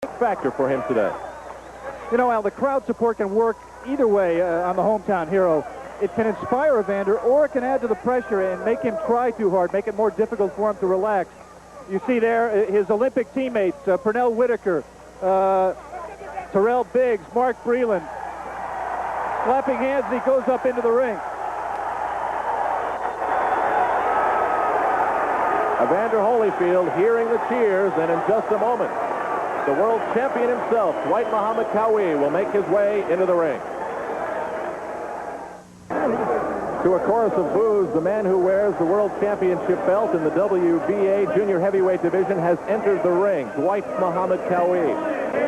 factor for him today. You know, Al, the crowd support can work either way on the hometown hero. It can inspire Evander, or it can add to the pressure and make him try too hard, make it more difficult for him to relax. You see there his Olympic teammates, Pernell Whitaker, Terrell Biggs, Mark Breland, clapping hands as he goes up into the ring. Evander Holyfield hearing the cheers, and in just a moment, the world champion himself, Dwight Muhammad Qawi, will make his way into the ring. To a chorus of boos, the man who wears the world championship belt in the WBA junior heavyweight division has entered the ring, Dwight Muhammad Qawi.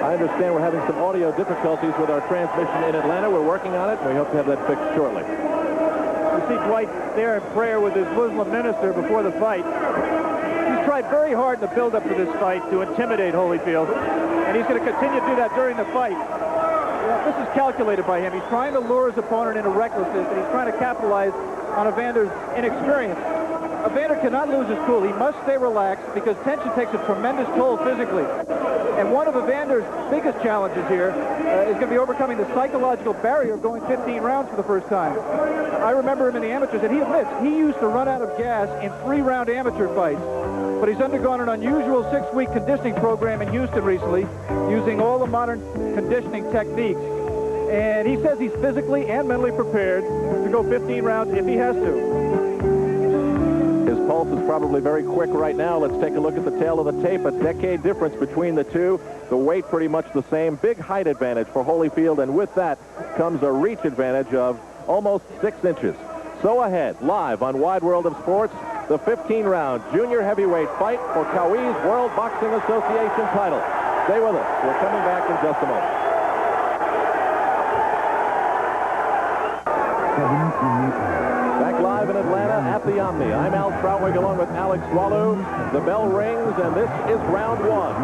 I understand we're having some audio difficulties with our transmission in Atlanta. We're working on it, and we hope to have that fixed shortly. You see Dwight there in prayer with his Muslim minister before the fight. He's tried very hard in the build-up to this fight to intimidate Holyfield, and he's going to continue to do that during the fight. This is calculated by him. He's trying to lure his opponent into recklessness, and he's trying to capitalize on Evander's inexperience. Evander cannot lose his cool. He must stay relaxed because tension takes a tremendous toll physically. And one of Evander's biggest challenges here is going to be overcoming the psychological barrier of going 15 rounds for the first time. I remember him in the amateurs, and he admits he used to run out of gas in 3-round amateur fights. But he's undergone an unusual 6-week conditioning program in Houston recently, using all the modern conditioning techniques. And he says he's physically and mentally prepared to go 15 rounds if he has to. His pulse is probably very quick right now. Let's take a look at the tail of the tape. A decade difference between the two. The weight pretty much the same. Big height advantage for Holyfield, and with that comes a reach advantage of almost 6 inches. So ahead, live on Wide World of Sports, the 15-round junior heavyweight fight for Qawi's World Boxing Association title. Stay with us. We're coming back in just a moment. Back live in Atlanta at the Omni. I'm Al Trautwig along with Alex Walu. The bell rings, and this is round 1.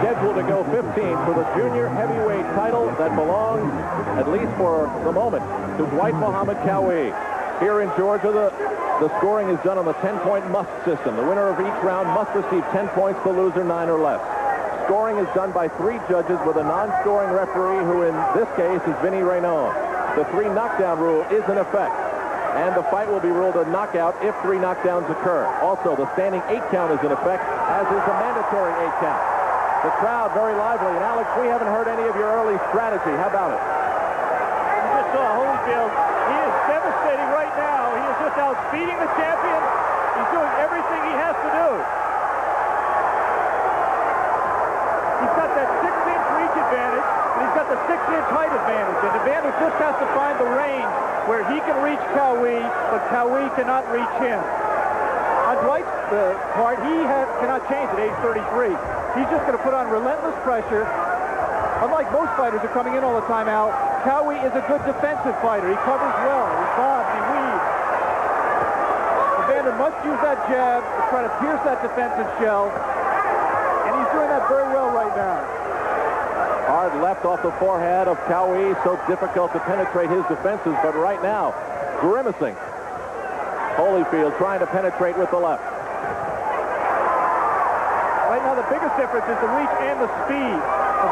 Scheduled to go 15 for the junior heavyweight title that belongs, at least for the moment, to Dwight Muhammad Qawi. Here in Georgia, the scoring is done on the 10-point must system. The winner of each round must receive 10 points, the loser 9 or less. Scoring is done by 3 judges with a non-scoring referee who in this case is Vinny Raynon. The 3 knockdown rule is in effect, and the fight will be ruled a knockout if 3 knockdowns occur. Also, the standing 8 count is in effect, as is the mandatory 8 count. The crowd very lively, and Alex, we haven't heard any of your early strategy. How about it? You just saw Holyfield. He is devastating right now. He is just out speeding the champion. He's doing everything he has to do. He's got that 6-inch reach advantage, and he's got the 6-inch height advantage. And Evander just has to find the range where he can reach Qawi, but Qawi cannot reach him. On Dwight's part, he cannot change at age 33. He's just going to put on relentless pressure. Unlike most fighters who are coming in all the time, Al, Qawi is a good defensive fighter. He covers well. He bobs, he weaves. Evander must use that jab to try to pierce that defensive shell, and he's doing that very well right now. Hard left off the forehead of Qawi, so difficult to penetrate his defenses, but right now, grimacing. Holyfield trying to penetrate with the left. Right now, the biggest difference is the reach and the speed.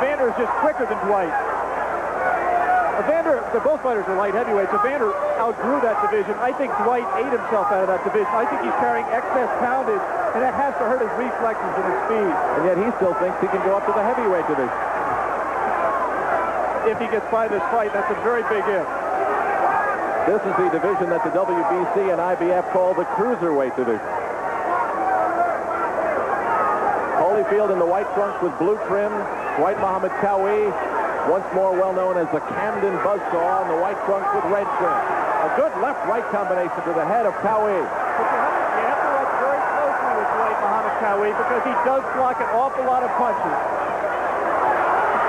Evander is just quicker than Dwight. Evander, both fighters are light heavyweights. Evander outgrew that division. I think Dwight ate himself out of that division. I think he's carrying excess poundage, and that has to hurt his reflexes and his speed. And yet he still thinks he can go up to the heavyweight division. If he gets by this fight, that's a very big if. This is the division that the WBC and IBF call the cruiserweight division. Holyfield in the white trunks with blue trim. Dwight Muhammad Qawi, once more well known as the Camden Buzzsaw, in the white trunks with red trim. A good left-right combination to the head of Qawi. But you have to watch very closely with Dwight Muhammad Qawi because he does block an awful lot of punches.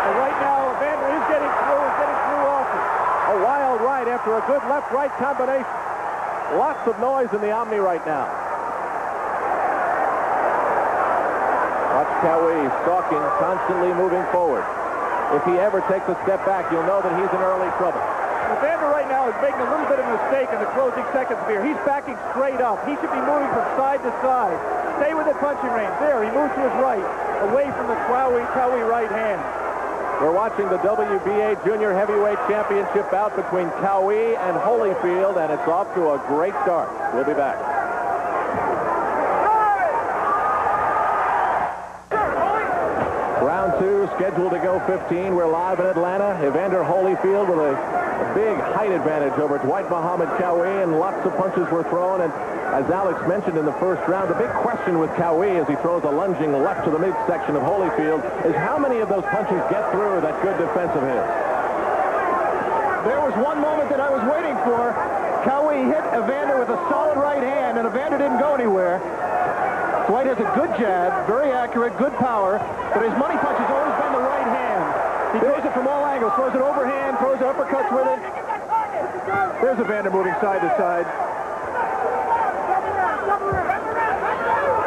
And right now, Evander is getting through often. A wild right after a good left-right combination. Lots of noise in the Omni right now. Watch Qawi stalking, constantly moving forward. If he ever takes a step back, you'll know that he's in early trouble. Evander right now is making a little bit of a mistake in the closing seconds here. He's backing straight up. He should be moving from side to side. Stay within punching range. There, he moves to his right, away from the Qawi right hand. We're watching the WBA Junior Heavyweight Championship bout between Qawi and Holyfield, and it's off to a great start. We'll be back. Round 2, scheduled to go 15. We're live in Atlanta. Evander Holyfield with a big height advantage over Dwight Muhammad Qawi, and lots of punches were thrown. And as Alex mentioned in the first round, the big question with Qawi as he throws a lunging left to the midsection of Holyfield is how many of those punches get through that good defense of his. There was one moment that I was waiting for. Qawi hit Evander with a solid right hand, and Evander didn't go anywhere. Dwight has a good jab, very accurate, good power, but his money punch has always been the right hand. He throws it from all angles, throws it overhand, throws uppercuts with it. There's Evander moving side to side.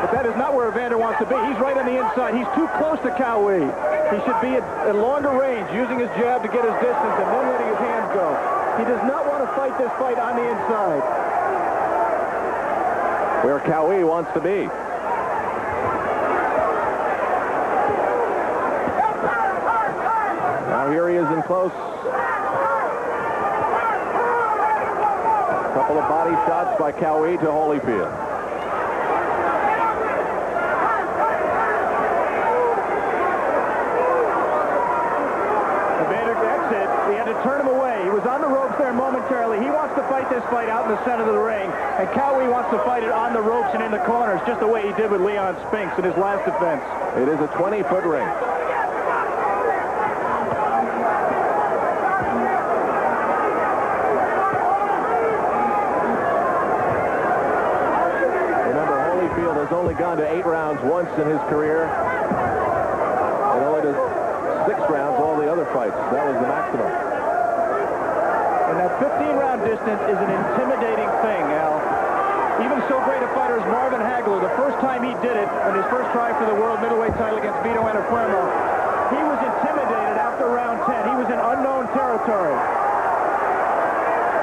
But that is not where Evander wants to be. He's right on the inside. He's too close to Qawi. He should be at longer range, using his jab to get his distance and then letting his hands go. He does not want to fight this fight on the inside. Where Qawi wants to be. Now here he is in close. A couple of body shots by Qawi to Holyfield. He had to turn him away. He was on the ropes there momentarily. He wants to fight this fight out in the center of the ring, and Qawi wants to fight it on the ropes and in the corners, just the way he did with Leon Spinks in his last defense. It is a 20-foot ring. Remember, Holyfield has only gone to 8 rounds once in his career, and only to 6 rounds all the other fights. That was the maximum. And that 15-round distance is an intimidating thing, Al. Even so great a fighter as Marvin Hagler, the first time he did it in his first try for the world middleweight title against Vito Antuofermo, he was intimidated after round 10. He was in unknown territory.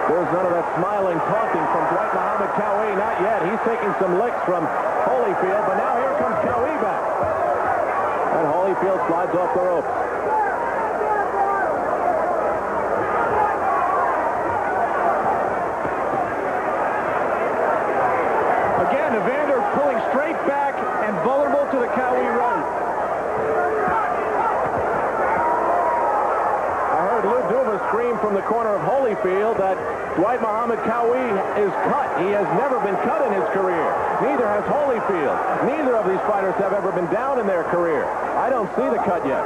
There's none of that smiling taunting from Dwight Muhammad Qawi. Not yet. He's taking some licks from Holyfield, but now here comes Qawi back. And Holyfield slides off the ropes. Again, Evander pulling straight back and vulnerable to the Qawi right. I heard Lou Duva scream from the corner of Holyfield that Dwight Muhammad Qawi is cut. He has never been cut in his career. Neither has Holyfield. Neither of these fighters have ever been down in their career. I don't see the cut yet.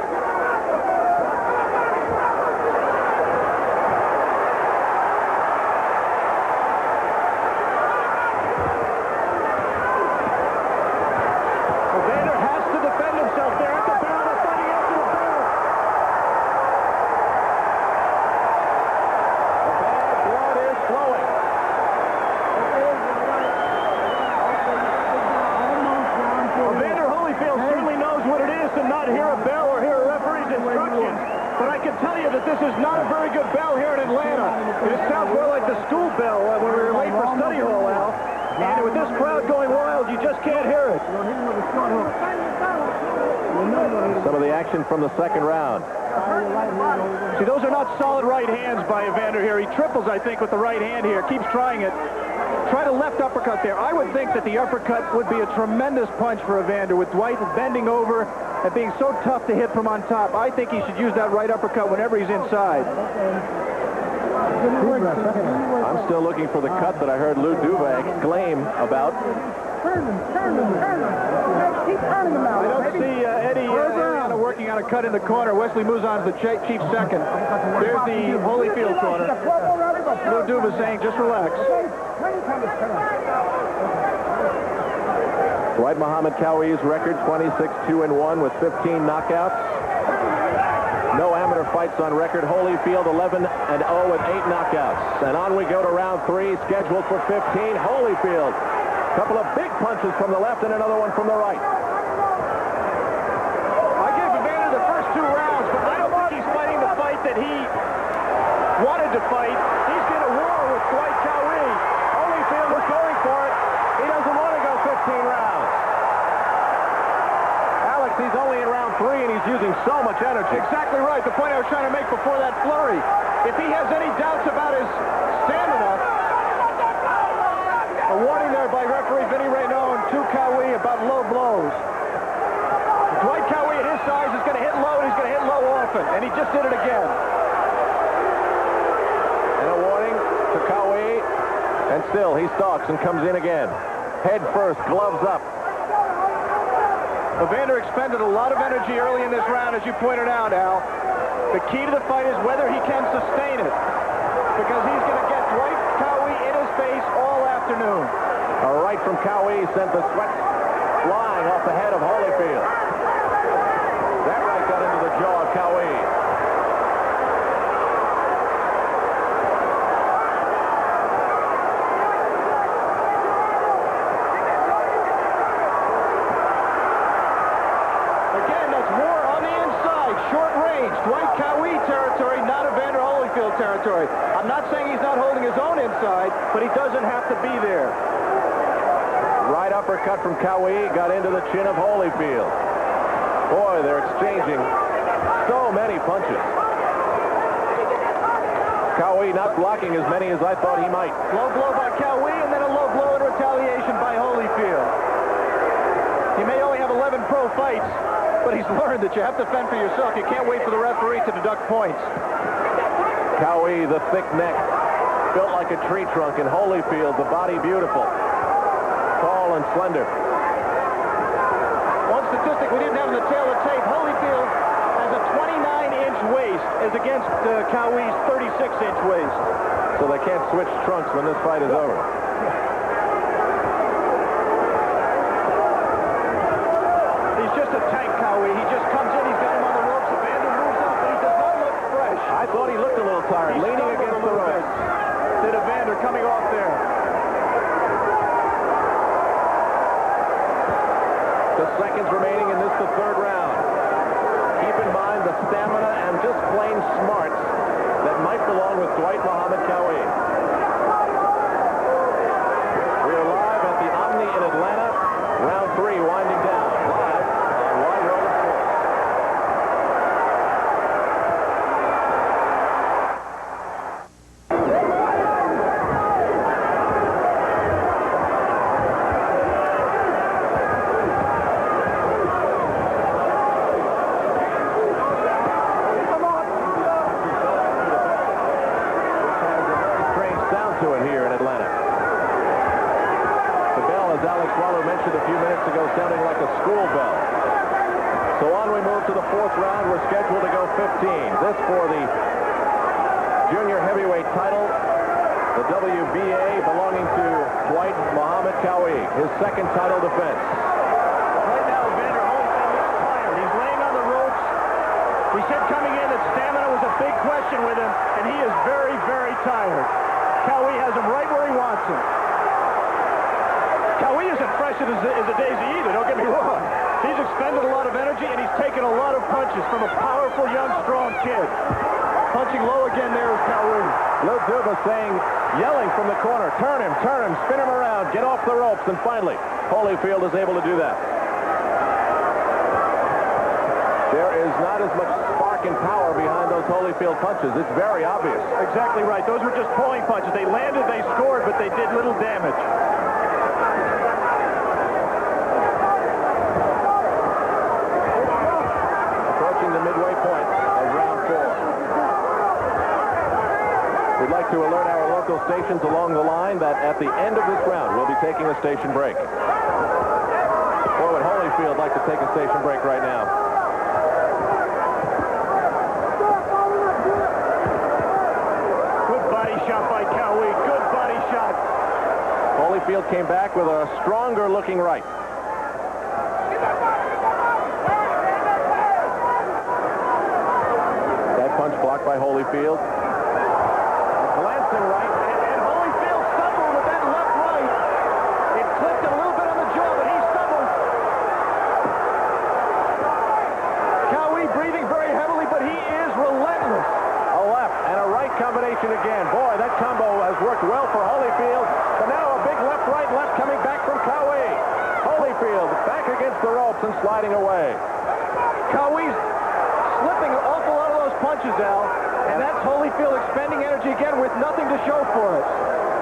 Evander has to defend himself there at the barrel. They're fighting after the barrel. The bad blood is flowing. Evander Holyfield certainly knows what it is to not hear a bell or hear a referee's instructions. But I can tell you that this is not a very good bell here in Atlanta. It sounds more like the school bell when we were late for study hall, Al. And with this crowd going wild, you just can't hear it. Some of the action from the second round. See, those are not solid right hands by Evander here. He triples, I think, with the right hand here. Keeps trying it. Try the left uppercut there. I would think that the uppercut would be a tremendous punch for Evander with Dwight bending over and being so tough to hit from on top. I think he should use that right uppercut whenever he's inside. I'm still looking for the cut that I heard Lou Duva exclaim about. Turn him. Keep turning him out. I don't see Eddie Ariana working on a cut in the corner. Wesley Mouzon's the chief second. There's the Holyfield corner. Lou Duva saying, just relax. Dwight Muhammad Qawi's record, 26-2-1 with 15 knockouts. No amateur fights on record. Holyfield 11-0 with 8 knockouts. And on we go to round 3, scheduled for 15. Holyfield, a couple of big punches from the left and another one from the right. I give Evander the first 2 rounds, but I don't think he's fighting the fight that he wanted to fight. He's in a war with Dwight Qawi. Holyfield is going for it. He doesn't want to go 15 rounds. he's only in round 3 and he's using so much energy. Exactly right. The point I was trying to make before that flurry. If he has any doubts about his stamina, a warning there by referee Vinny Raynaud to Qawi about low blows. Dwight Qawi at his size is going to hit low, and he's going to hit low often, and he just did it again. And a warning to Qawi, and still he stalks and comes in again. Head first, gloves up. Evander expended a lot of energy early in this round, as you pointed out, Al. The key to the fight is whether he can sustain it, because he's going to get Dwight Qawi in his face all afternoon. A right from Qawi sent the sweat flying off the head of Holyfield. That right got into the jaw of Qawi. Again, that's more on the inside, short range, Dwight Qawi territory, not Evander Holyfield territory. I'm not saying he's not holding his own inside, but he doesn't have to be there. Right uppercut from Qawi got into the chin of Holyfield. Boy, they're exchanging so many punches. Qawi not blocking as many as I thought he might. Low blow by Qawi, and then a low blow in retaliation by Holyfield. He may only have 11 pro fights, but he's learned that you have to fend for yourself. You can't wait for the referee to deduct points. Qawi, the thick neck, built like a tree trunk, and Holyfield, the body beautiful. Tall and slender. One statistic we didn't have in the tail of the tape, Holyfield has a 29-inch waist as against Qawi's 36-inch waist. So they can't switch trunks when this fight is over. He's just a tank, Qawi. He just comes in, he's got him on the ropes. Evander moves up, but he does not look fresh. I thought he looked a little tired, He's leaning against the ropes. Did Evander coming off there. The seconds remaining in this, the third round. Keep in mind the stamina and just plain smarts that might belong with Dwight Muhammad Qawi. We are live at the Omni in Atlanta. Round 3 winding down. Live on Wide World of Sports. Sounding like a school bell. So on we move to the 4th round. We're scheduled to go 15. This for the junior heavyweight title, the WBA belonging to Dwight Muhammad Qawi, his second title defense. Right now, Evander Holyfield looks tired. He's laying on the ropes. We said coming in that stamina was a big question with him, and he is very, very tired. Qawi has him right where he wants him. Qawi isn't fresh as a daisy either, don't get me wrong. He's expended a lot of energy, and he's taken a lot of punches from a powerful, young, strong kid. Punching low again there is Qawi. Lou Duba saying, yelling from the corner, turn him, spin him around, get off the ropes, and finally, Holyfield is able to do that. There is not as much spark and power behind those Holyfield punches. It's very obvious. Exactly right. Those were just pulling punches. They landed, they scored, but they did little damage. To alert our local stations along the line that at the end of this round, we'll be taking a station break. Boy, would Holyfield like to take a station break right now. Good body shot by Qawi. Good body shot. Holyfield came back with a stronger looking right. That punch blocked by Holyfield. Glancing right, and Holyfield stumbled with that left right. It clipped a little bit on the jaw, but he stumbled. Qawi breathing very heavily, but he is relentless. A left and a right combination again. Boy, that combo has worked well for Holyfield. But now a big left coming back from Qawi. Holyfield back against the ropes and sliding away. Qawi's slipping an awful lot of those punches, Al, and that's Holyfield expending energy again with nothing to show for it.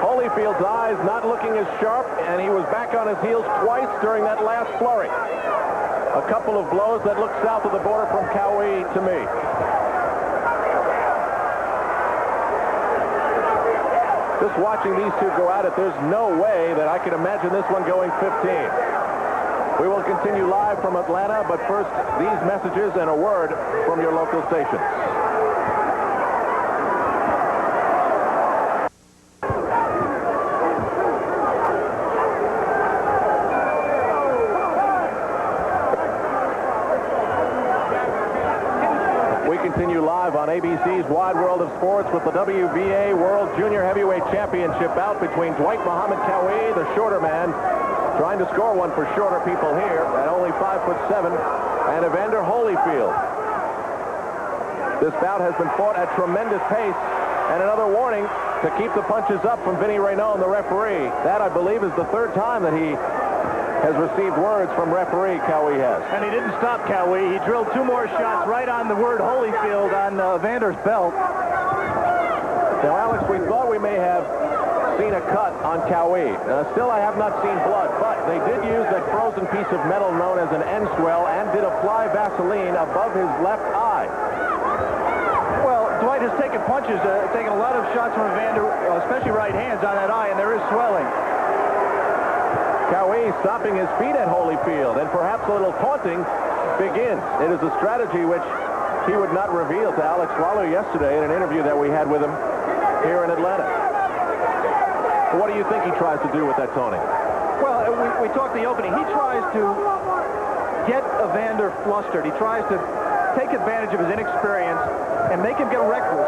Holyfield's eyes not looking as sharp, and he was back on his heels twice during that last flurry. A couple of blows that look south of the border from Qawi to me. Just watching these two go at it, there's no way that I can imagine this one going 15. We will continue live from Atlanta, but first, these messages and a word from your local stations. Continue live on ABC's Wide World of Sports with the WBA World Junior Heavyweight Championship bout between Dwight Muhammad Qawi, the shorter man, trying to score one for shorter people here at only 5'7", and Evander Holyfield. This bout has been fought at tremendous pace, and another warning to keep the punches up from Vinny Raynon, the referee. That, I believe, is the third time that he has received words from referee. Qawi has. And he didn't stop Qawi. He drilled two more shots right on the word Holyfield on Evander's belt. Now, Alex, we thought we may have seen a cut on Qawi. Still, I have not seen blood, but they did use that frozen piece of metal known as an end swell and did apply Vaseline above his left eye. Well, Dwight has taken punches, taken a lot of shots from Evander, especially right hands on that eye, and there is swelling. Qawi stopping his feet at Holyfield, and perhaps a little taunting begins. It is a strategy which he would not reveal to Alex Swallow yesterday in an interview that we had with him here in Atlanta. What do you think he tries to do with that taunting? Well, we talked the opening. He tries to get Evander flustered. He tries to take advantage of his inexperience and make him get reckless,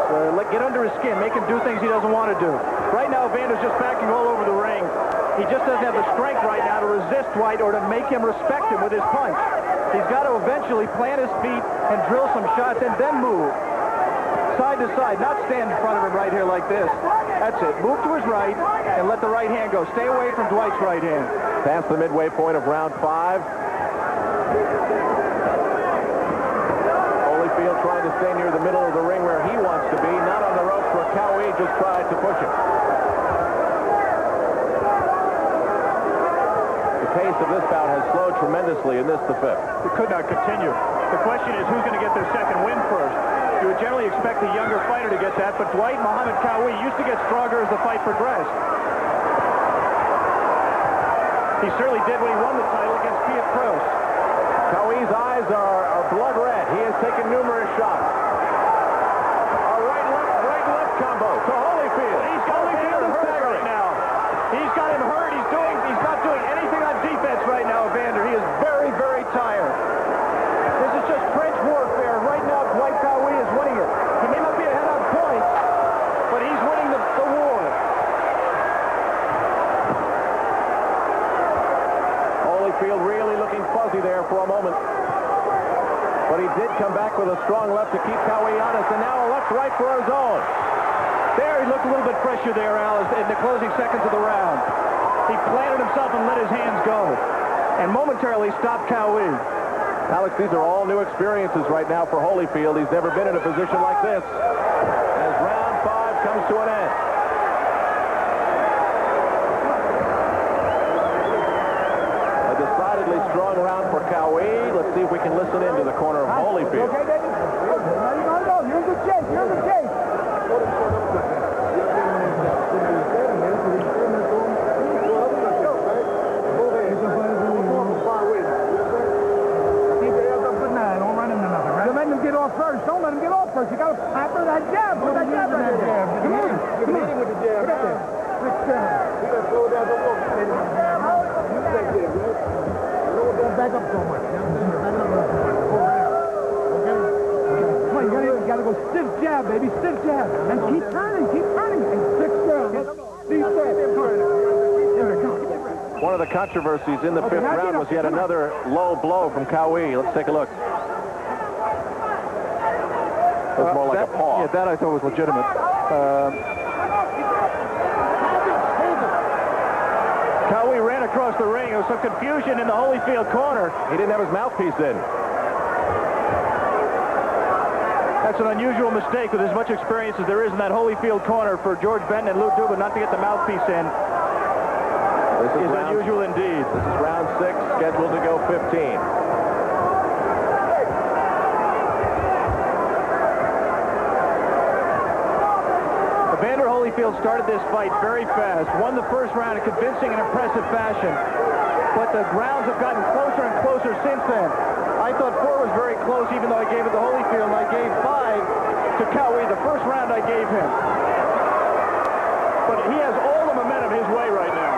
get under his skin, make him do things he doesn't want to do. Right now, Evander's just backing all over the ring. He just doesn't have the strength right now to resist Dwight or to make him respect him with his punch. He's got to eventually plant his feet and drill some shots and then move side to side, not stand in front of him right here like this. That's it. Move to his right and let the right hand go. Stay away from Dwight's right hand. Past the midway point of round 5. Holyfield trying to stay near the middle of the ring where he wants to be, not on the ropes where Qawi just tried to push him. The pace of this bout has slowed tremendously in this, the 5th. It could not continue. The question is who's going to get their second win first. You would generally expect the younger fighter to get that, but Dwight Muhammad Qawi used to get stronger as the fight progressed. He certainly did when he won the title against Pia Kroos. Qawi's eyes are blood red. He has taken numerous shots. A right-left combo to Holyfield. He's got Holyfield hurt right now. He's got him hurt. He's not doing anything on defense right now, Evander. He is very, very tired. This is just trench warfare. Right now, Dwight Qawi is winning it. He may not be ahead on points, but he's winning the war. Holyfield really looking fuzzy there for a moment. But he did come back with a strong left to keep Qawi honest, and now a left right for his own. There, he looked a little bit fresher there, Al, in the closing seconds of the round. He planted himself and let his hands go, and momentarily stopped Qawi. Alex, these are all new experiences right now for Holyfield. He's never been in a position like this as round 5 comes to an end. A decidedly strong round for Qawi. Let's see if we can listen into the corner of Holyfield. Okay, baby. Now you gotta go. You're in good shape. You're in good shape. First. Don't let him get off first. You got to pepper that jab. Put that jab right there. Come on. Come on. With the jab. Right there. You got to slow down the walk. Don't back up so much. Come on, you got to go stiff jab, baby. Stiff jab. And keep turning. Keep turning. And stick down. One of the controversies in the 5th round was yet another low blow from Qawi. Let's take a look. It was more like a paw. Yeah, that I thought was legitimate. Qawi ran across the ring. There was some confusion in the Holyfield corner. He didn't have his mouthpiece in. That's an unusual mistake with as much experience as there is in that Holyfield corner for George Benton and Lou Duba not to get the mouthpiece in. This is unusual indeed. This is round 6, scheduled to go 15. Evander Holyfield started this fight very fast, won the first round in convincing and impressive fashion, but the rounds have gotten closer and closer since then. I thought 4 was very close, even though I gave it to Holyfield, and I gave 5 to Qawi. The first round I gave him. But he has all the momentum his way right now.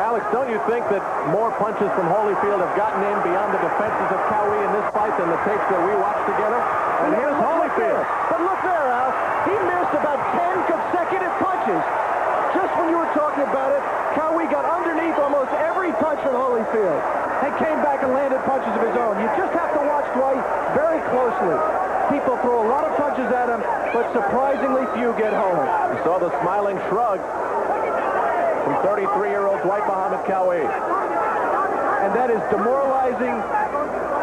Alex, don't you think that more punches from Holyfield have gotten in beyond the defenses of Qawi in this fight than the tapes that we watched together? And here's Holyfield. But look there, Al. He missed about 10 consecutive punches. Just when you were talking about it, Qawi got underneath almost every punch from Holyfield and came back and landed punches of his own. You just have to watch Dwight very closely. People throw a lot of punches at him, but surprisingly few get home. You saw the smiling shrug from 33-year-old Dwight Muhammad Qawi. And that is demoralizing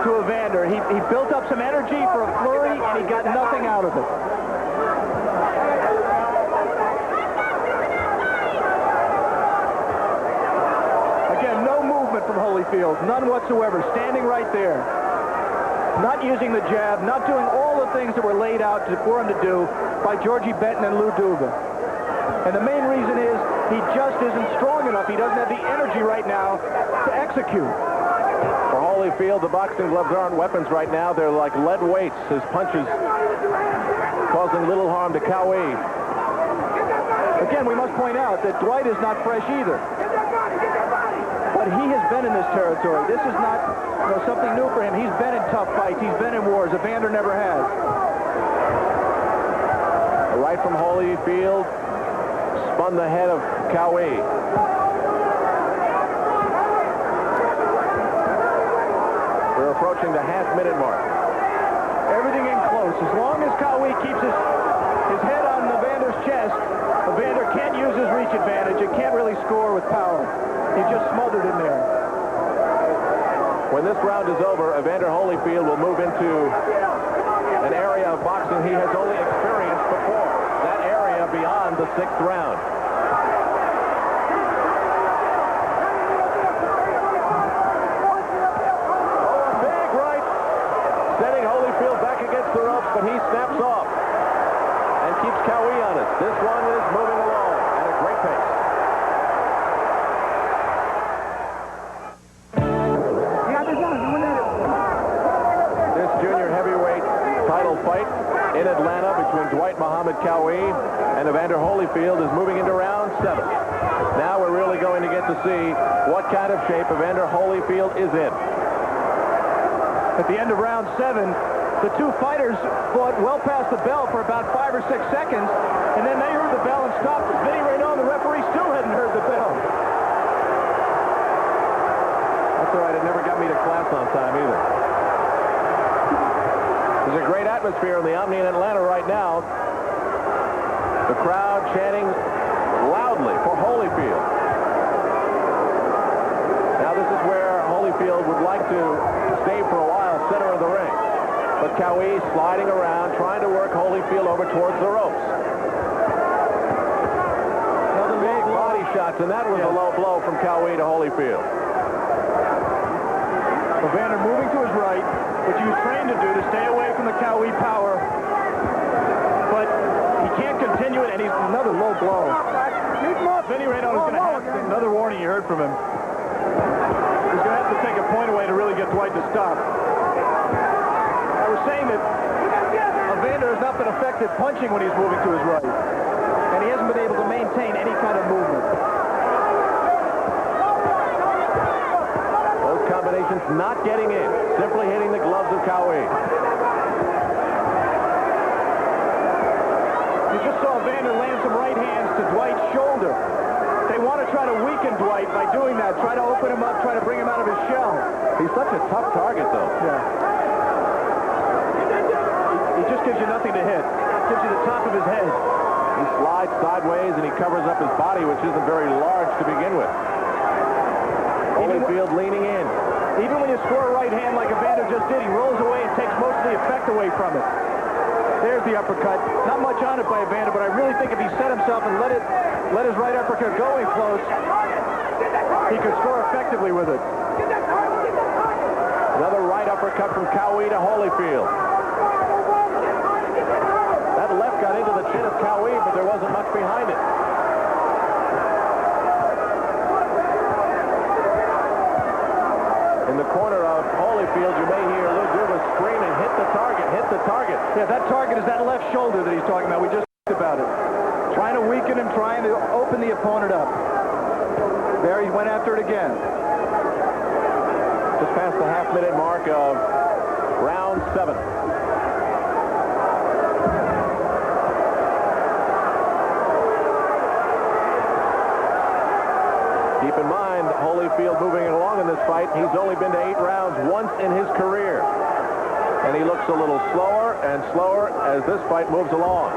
to Evander. He built up some energy for a flurry, and he got nothing out of it. Again, no movement from Holyfield, none whatsoever, standing right there. Not using the jab, not doing all the things that were laid out for him to do by Georgie Benton and Lou Duba. And the main reason is he just isn't strong enough. He doesn't have the energy right now to execute. For Holyfield, the boxing gloves aren't weapons right now. They're like lead weights. His punches causing little harm to Qawi. Again, we must point out that Dwight is not fresh either. But he has been in this territory. This is not something new for him. He's been in tough fights. He's been in wars. Evander never has. A right from Holyfield spun the head of Qawi. We're approaching the half-minute mark. Everything in close. As long as Qawi keeps his head on Evander's chest, Evander can't use his reach advantage. It can't really score with power. He's just smothered in there. When this round is over, Evander Holyfield will move into an area of boxing he has only experienced before. That area beyond the 6th round. Oh, a big right. Setting Holyfield back against the ropes, but he snaps off and keeps Qawi on it. This one is moving along at a great pace. Fight in Atlanta between Dwight Muhammad Qawi and Evander Holyfield is moving into round 7. Now we're really going to get to see what kind of shape Evander Holyfield is in. At the end of round 7, the two fighters fought well past the bell for about 5 or 6 seconds, and then they heard the bell and stopped. Vinny Raynaud, the referee, still hadn't heard the bell. That's all right. It never got me to class on time either. There's a great atmosphere in the Omni in Atlanta right now. The crowd chanting loudly for Holyfield. Now this is where Holyfield would like to stay for a while, center of the ring. But Qawi sliding around, trying to work Holyfield over towards the ropes. Another big body shots, and that was a low blow from Qawi to Holyfield. Evander moving to his right, which he was trained to do to stay away from the Qawi power. But he can't continue it, and he's another low blow. Vinny Raynaud is going to have another warning you heard from him. He's going to have to take a point away to really get Dwight to stop. I was saying that Evander has not been effective punching when he's moving to his right. And he hasn't been able to maintain any kind of movement. Those combinations not getting in, simply hitting the gloves of Qawi. You just saw Evander land some right hands to Dwight's shoulder. They want to try to weaken Dwight by doing that, try to open him up, try to bring him out of his shell. He's such a tough target, though. Yeah. He just gives you nothing to hit. Gives you the top of his head. He slides sideways and he covers up his body, which isn't very large to begin with. Holyfield leaning in. Even when you score a right hand like Evander just did, he rolls away and takes most of the effect away from it. There's the uppercut. Not much on it by Evander, but I really think if he set himself and let his right uppercut go in close, he could score effectively with it. Another right uppercut from Qawi to Holyfield. That left got into the chin of Qawi, but there wasn't much behind it. In the corner of Holyfield, you may hear Lou Duva screaming, hit the target, hit the target. Yeah, that target is that left shoulder that he's talking about. We just talked about it. Trying to weaken him, trying to open the opponent up. There he went after it again. Just past the half-minute mark of round 7. Keep in mind, Holyfield moving along in this fight. He's only been to 8 rounds once in his career. And he looks a little slower and slower as this fight moves along.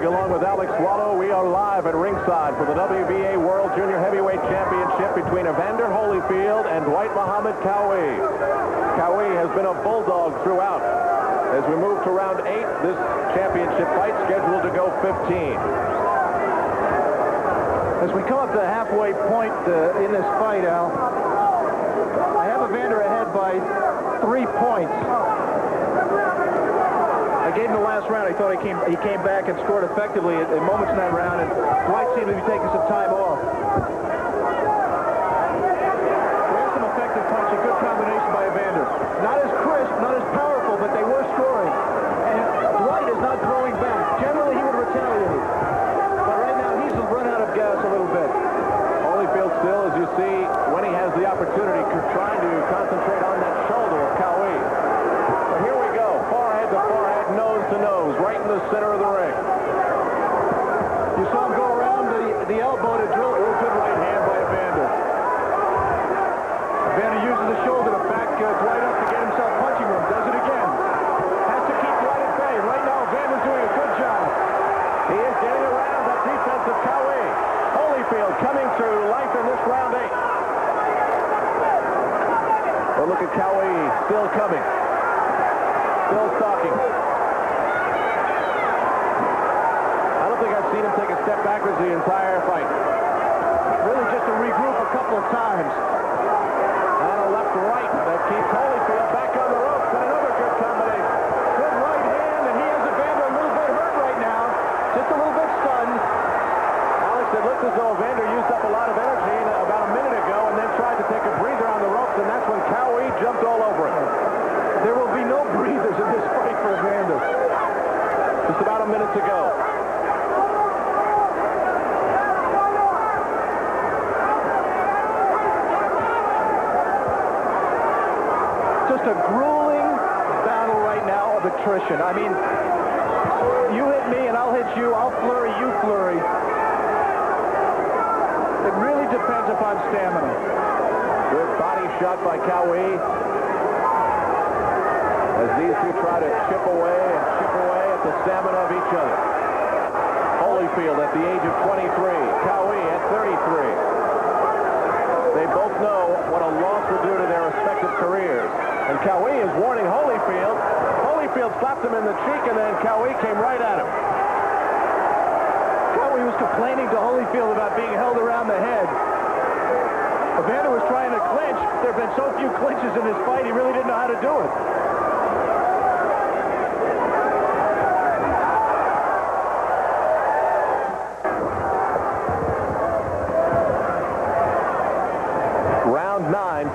Along with Alex Swallow, we are live at ringside for the WBA World Junior Heavyweight Championship between Evander Holyfield and Dwight Muhammad Qawi. Qawi has been a bulldog throughout. As we move to round 8, this championship fight scheduled to go 15. As we come up to the halfway point in this fight, Al, I have Evander ahead by 3 points. I gave him the last round. I thought he came back and scored effectively at moments in that round, and Dwight seemed to be taking some time off. There's some effective punch, a good combination by Evander. Not as crisp, not as powerful, but they were scoring. And Dwight is not throwing back. Generally, he would retaliate. But right now, he's run out of gas a little bit. Holyfield still, as you see, when he has the opportunity, trying to concentrate on that shoulder of Qawi. But here we go, forehead to forehead, nose to nose, right in the center of the ring. You saw him go around the elbow to drill a real good right hand by Evander. Evander uses the shoulder to back Dwight up to get himself punching room. Does it again. Has to keep Dwight at bay. Right now, Evander's doing a good job. He is getting around that defense of Qawi. Holyfield coming to life in this round 8. But look at Qawi still coming. Still stalking. I don't think I've seen him take a step backwards the entire fight. Really just to regroup a couple of times. And a left-right that keeps Holyfield back on the ropes. And another good combination. Good right hand, and he has Evander a little bit hurt right now. Just a little bit stunned. Alex, it looked as though Evander used up a lot of energy about a minute ago and then tried to take a breather on the ropes, and that's when Qawi jumped all over him. There will be no breathers in this fight for Evander. Just about a minute to go. Just a grueling battle right now of attrition. I mean, you hit me and I'll hit you. I'll flurry, you flurry. It really depends upon stamina. Good body shot by Qawi. As these two try to chip away at the stamina of each other. Holyfield at the age of 23. Qawi at 33. They both know what a loss will do to their respective careers. And Qawi is warning Holyfield. Holyfield slapped him in the cheek, and then Qawi came right at him. Qawi was complaining to Holyfield about being held around the head. Evander was trying to clinch. There have been so few clinches in this fight, he really didn't know how to do it.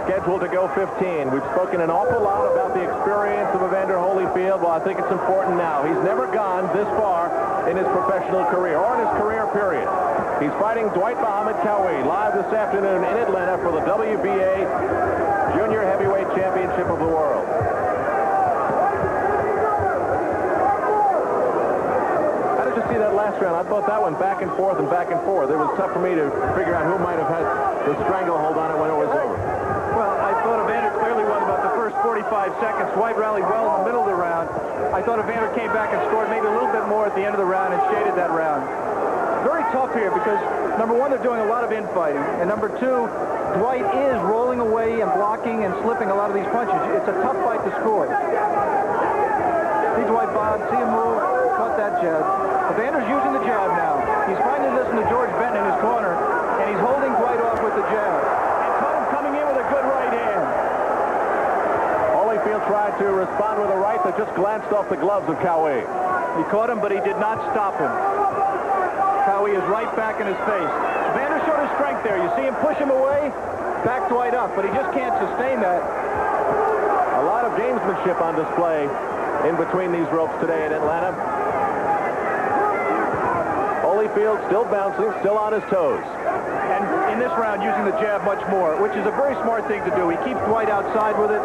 Scheduled to go 15. We've spoken an awful lot about the experience of Evander Holyfield. Well, I think it's important now. He's never gone this far in his professional career, or in his career period. He's fighting Dwight Muhammad Qawi live this afternoon in Atlanta for the WBA Junior Heavyweight Championship of the World. How did you see that last round? I thought that went back and forth and back and forth. It was tough for me to figure out who might have had the stranglehold on it when it was over. Well, I thought Evander clearly won about the first 40 45 seconds. Dwight rallied well in the middle of the round. I thought Evander came back and scored maybe a little bit more at the end of the round and shaded that round. Very tough here because, number one, they're doing a lot of infighting, and number two, Dwight is rolling away and blocking and slipping a lot of these punches. It's a tough fight to score. See Dwight bob, see him move, caught that jab. Evander's using the jab now. He's finally listening to George Benton in his corner, and he's holding Dwight off with the jab. And caught him coming in with a good right hand. Holyfield tried to respond with a right that just glanced off the gloves of Qawi. He caught him, but he did not stop him. Qawi is right back in his face. Evander showed his strength there. You see him push him away, back Dwight up, but he just can't sustain that. A lot of gamesmanship on display in between these ropes today in Atlanta. Holyfield still bouncing, still on his toes. And in this round, using the jab much more, which is a very smart thing to do. He keeps Dwight outside with it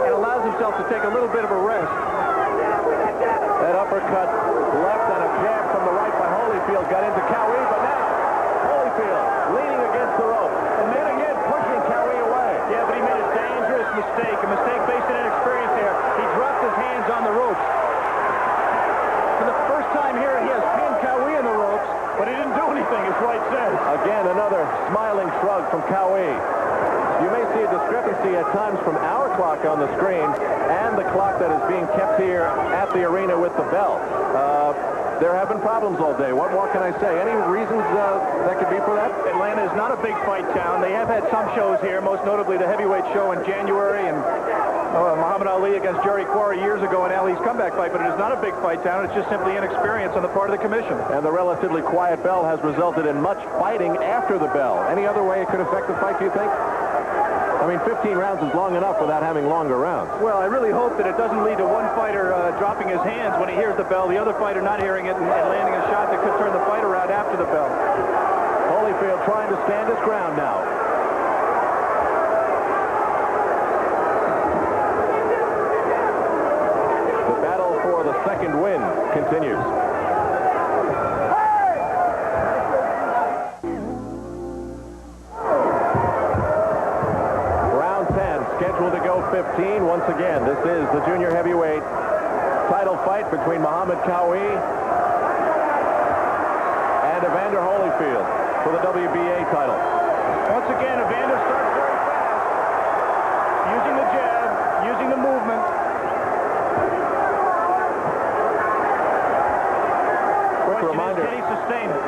and allows himself to take a little bit of a rest. That uppercut left and a jab from the right by Holyfield got into Qawi, but now Holyfield leaning against the rope. And then again pushing Qawi away. Yeah, but he made a dangerous mistake, a mistake based on inexperience there. He dropped his hands on the ropes. For the first time here, he has pinned Qawi in the ropes, but he didn't do anything, as Dwight says. Again, another smiling shrug from Qawi. You may see a discrepancy at times from our clock on the screen and the clock that is being kept here at the arena with the bell. There have been problems all day. What more can I say? Any reasons that could be for that? Atlanta is not a big fight town. They have had some shows here, most notably the heavyweight show in January and Muhammad Ali against Jerry Quarry years ago in Ali's comeback fight, but it is not a big fight town. It's just simply inexperience on the part of the commission. And the relatively quiet bell has resulted in much fighting after the bell. Any other way it could affect the fight, do you think? I mean, 15 rounds is long enough without having longer rounds. Well, I really hope that it doesn't lead to one fighter dropping his hands when he hears the bell, the other fighter not hearing it and landing a shot that could turn the fight around after the bell. Holyfield trying to stand his ground now. The battle for the second win continues. Scheduled to go 15. Once again, this is the junior heavyweight title fight between Muhammad Qawi and Evander Holyfield for the WBA title. Once again, Evander starts very fast, using the jab, using the movement. Quick reminder. Can he sustain it?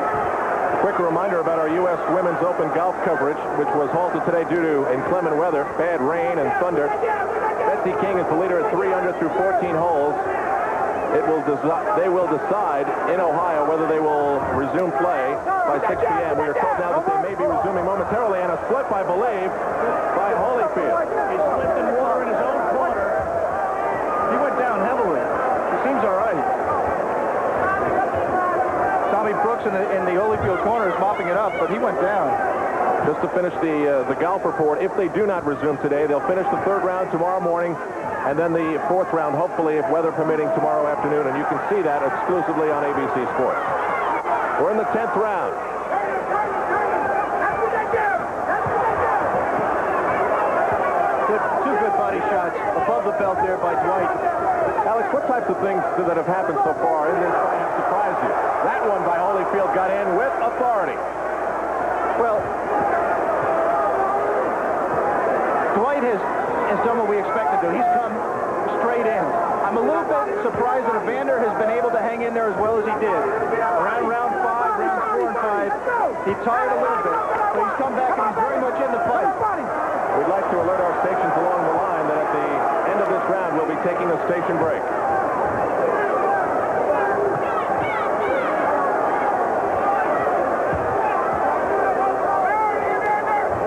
Quick reminder about our U.S. Women's Open golf coverage, which was halted today due to inclement weather, bad rain and thunder. Betsy King is the leader at 3 under through 14 holes. They will decide in Ohio whether they will resume play by 6 p.m. We are told now that they may be resuming momentarily, and a slip, I believe, by Holyfield. He slipped in water in his own corner. He went down heavily. He seems all right. Tommy Brooks in the Holyfield corner is mopping it up, but he went down. Just to finish the golf report, if they do not resume today, they'll finish the third round tomorrow morning, and then the fourth round, hopefully, if weather permitting, tomorrow afternoon, and you can see that exclusively on ABC Sports. We're in the 10th round. Two good body shots above the belt there by Dwight. Alex, what types of things that have happened so far in this fight have surprised you? That one by Holyfield got in with authority. Well, Dwight has done what we expected to do. He's come straight in. I'm a little bit surprised that Evander has been able to hang in there as well as he did. Around round 5, rounds 4 and 5, he tired a little bit, but he's come back and he's very much in the fight. We'd like to alert our stations along the line that at the end of this round, we'll be taking a station break.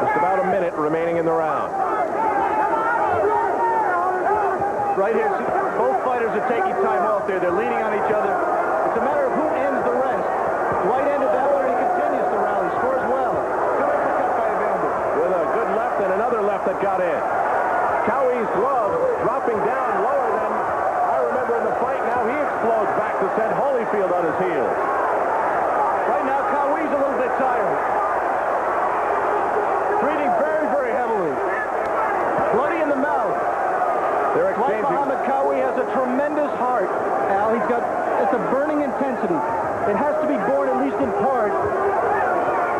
Just about a minute remaining in the round. Right here, both fighters are taking time off there. They're leaning on each other. It's a matter of who ends the rest. Dwight ended that one and he continues to rally. Scores well. Good uppercut by Evander. With a good left and another left that got in. Qawi's glove dropping down lower than I remember in the fight. Now he explodes back to send Holyfield on his heels. Right now, Qawi's a little bit tired. Breathing very, very heavily. Bloody in the mouth. They're Dwight exchanging. Muhammad Qawi has a tremendous heart, Al. It's a burning intensity. It has to be born, at least in part,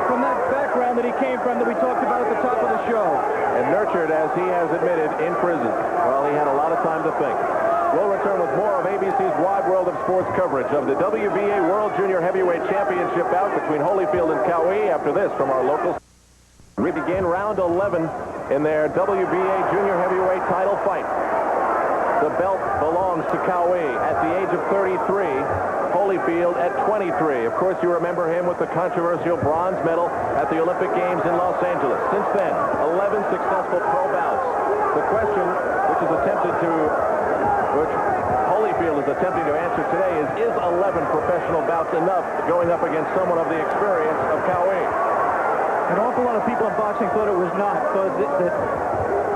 from that background that he came from that we talked about at the top of the show. And nurtured, as he has admitted, in prison. Well, he had a lot of time to think. We'll return with more of ABC's Wide World of Sports coverage of the WBA World Junior Heavyweight Championship bout between Holyfield and Qawi after this from our local. We begin round 11 in their WBA Junior Heavyweight title fight. The belt belongs to Qawi at the age of 33, Holyfield at 23. Of course, you remember him with the controversial bronze medal at the Olympic Games in Los Angeles. Since then, 11 successful pro bouts. The question, which Holyfield is attempting to answer today, is 11 professional bouts enough going up against someone of the experience of Qawi? An awful lot of people in boxing thought it was not, but that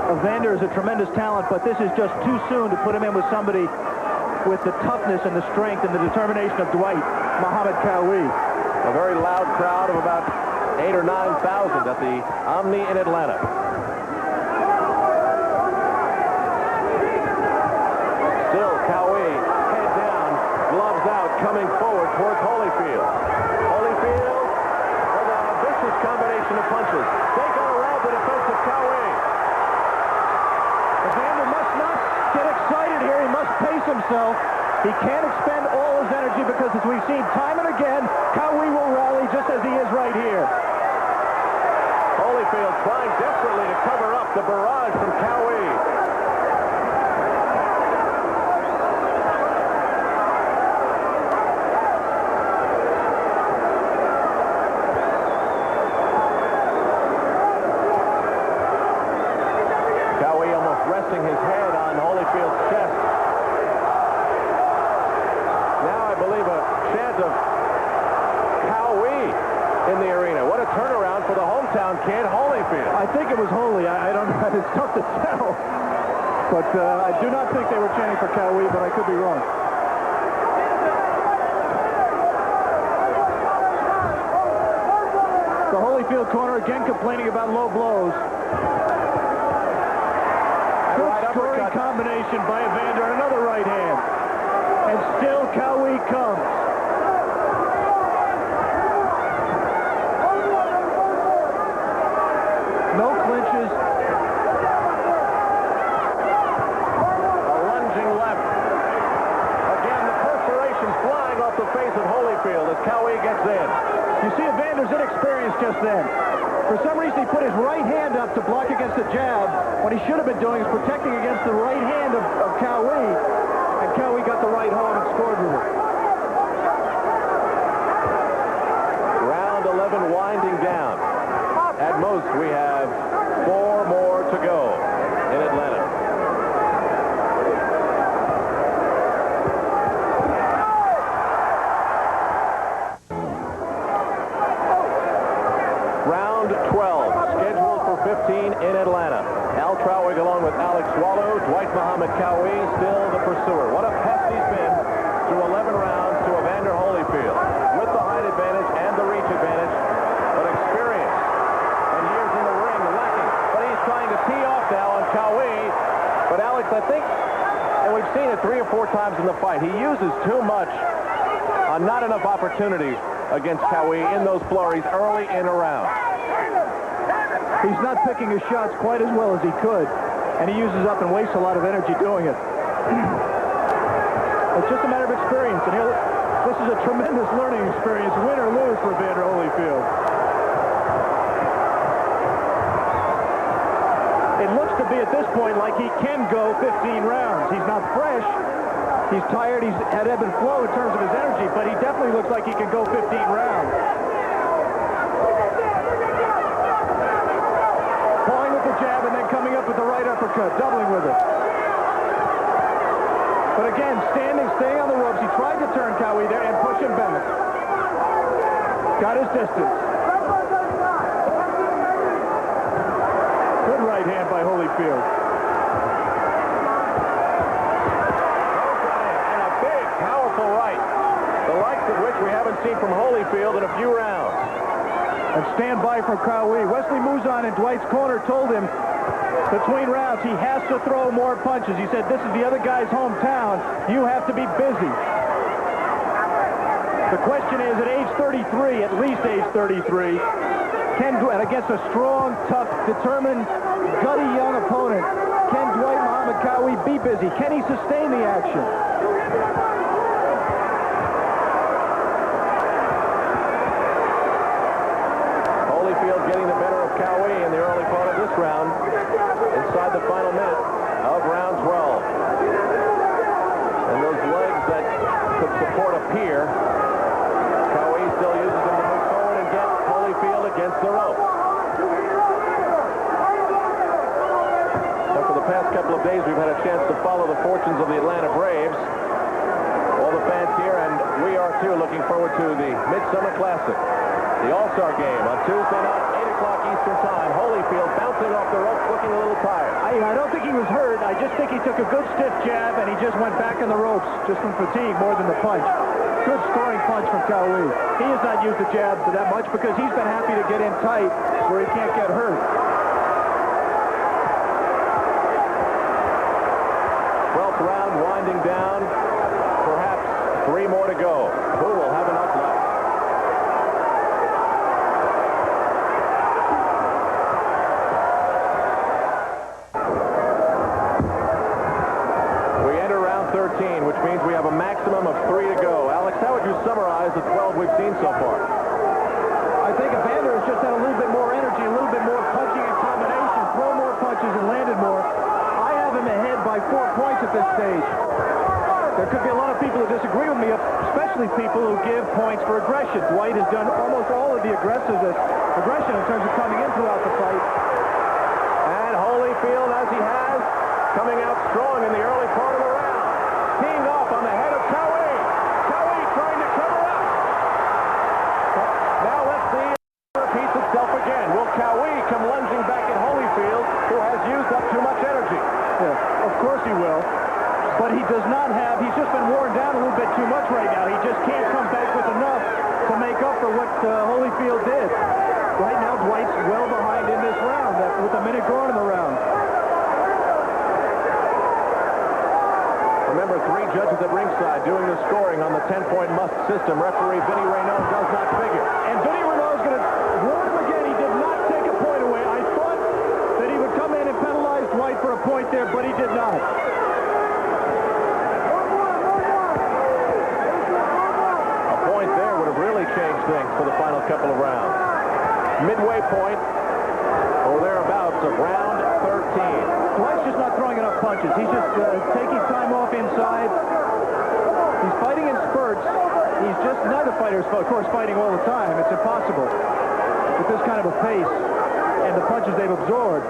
Evander is a tremendous talent, but this is just too soon to put him in with somebody with the toughness and the strength and the determination of Dwight Muhammad Qawi. A very loud crowd of about 8,000 or 9,000 at the Omni in Atlanta. Still Qawi, head down, gloves out, coming forward towards Holyfield. Holyfield with a vicious combination of punches. They go around the defense of Qawi. Evander must not get excited here. He must pace himself. He can't expend all his energy because, as we've seen time and again, Qawi will rally just as he is right here. Holyfield trying desperately to cover up the barrage from Qawi. Resting his head on Holyfield's chest. Now I believe a chant of Qawi in the arena. What a turnaround for the hometown kid, Holyfield. I think it was Holy. I don't know. It's tough to tell. But I do not think they were chanting for Qawi, but I could be wrong. The Holyfield corner again complaining about low blows. Scoring combination by Evander, and another right hand. And still Qawi comes. No clinches. A lunging left. Again, the perspiration flying off the face of Holyfield as Qawi gets in. You see Evander's inexperience just then. For some reason, he put his right hand up to block against the jab. What he should have been doing is protecting against the right hand of Qawi. And Qawi got the right home and scored with it. Round 11 winding down. At most, we have 4 more to go in Atlanta. Round 12, scheduled for 15 in Atlanta. Al Trowig along with Alex Swallow, Dwight Muhammad Qawi still the pursuer. What a pest he's been through 11 rounds to Evander Holyfield with the height advantage and the reach advantage, but experience and years in the ring lacking. But he's trying to tee off now on Qawi. But Alex, I think, and we've seen it 3 or 4 times in the fight, he uses too much on not enough opportunity against Qawi in those flurries early in a round. He's not picking his shots quite as well as he could, and he uses up and wastes a lot of energy doing it. It's just a matter of experience, and this is a tremendous learning experience, win or lose for Evander Holyfield. It looks to be at this point like he can go 15 rounds. He's not fresh. He's tired. He's had ebb and flow in terms of his energy, but he definitely looks like he can go 15 rounds. Pulling with the jab and then coming up with the right uppercut, doubling with it. But again, staying on the ropes. He tried to turn Qawi there and push him back. Got his distance. Good right hand by Holyfield. And a big, powerful right. The likes of which we haven't seen from Holyfield in a few rounds. And stand by for Qawi. Wesley Mouzon in Dwight's corner told him between rounds, he has to throw more punches. He said, this is the other guy's hometown. You have to be busy. The question is, at age 33, at least age 33, and against a strong, tough, determined, gutty young opponent, can Dwight Muhammad Qawi be busy? Can he sustain the action? Holyfield getting the better of Qawi in the early part of this round, inside the final minute of round 12. And those legs that could support a pier, Qawi still uses them to move forward and get Holyfield against the rope. For the past couple of days, we've had a chance to follow the fortunes of the Atlanta Braves. All the fans here, and we are too, looking forward to the Midsummer Classic. The All-Star Game on Tuesday night, 8 o'clock Eastern Time. Holyfield bouncing off the ropes, looking a little tired. I don't think he was hurt. I just think he took a good stiff jab, and he just went back in the ropes, just from fatigue more than the punch. Good scoring punch from Qawi. He has not used the jab that much because he's been happy to get in tight where he can't get hurt. 12th round winding down. Perhaps 3 more to go. Who will have enough left? We enter round 13, which means we have a maximum of 3 to go. Alex, how would you summarize the 12 we've seen so far? I think Evander has just had a little bit more energy, a little bit more punching and combination, throw more punches and landed more. I have him ahead by 4 points at this stage. There could be a lot of people who disagree with me, especially people who give points for aggression. Dwight has done almost all of the aggression in terms of coming in throughout the fight. And Holyfield, as he has, coming out strong in the early part of the round. Teeing off on the head of Qawi. Qawi trying to cover up. Now let's see if it repeats itself again. Will Qawi come lunging back at Holyfield, who has used up too much energy? Yeah, of course he will. But he does not have, he's just been worn down a little bit too much right now. He just can't come back with enough to make up for what Holyfield did. Right now, Dwight's well behind in this round, with a minute gone in the round. Remember, 3 judges at ringside doing the scoring on the 10-point must system. Referee Vinny Renaud does not figure. And Vinny Renaud's going to warn him again. He did not take a point away. I thought that he would come in and penalize Dwight for a point there, but he did not. Change things for the final couple of rounds. Midway point, or thereabouts, of round 13. Dwight's just not throwing enough punches. He's just taking time off inside. He's fighting in spurts. He's just, neither fighter is, of course, fighting all the time. It's impossible with this kind of a pace and the punches they've absorbed.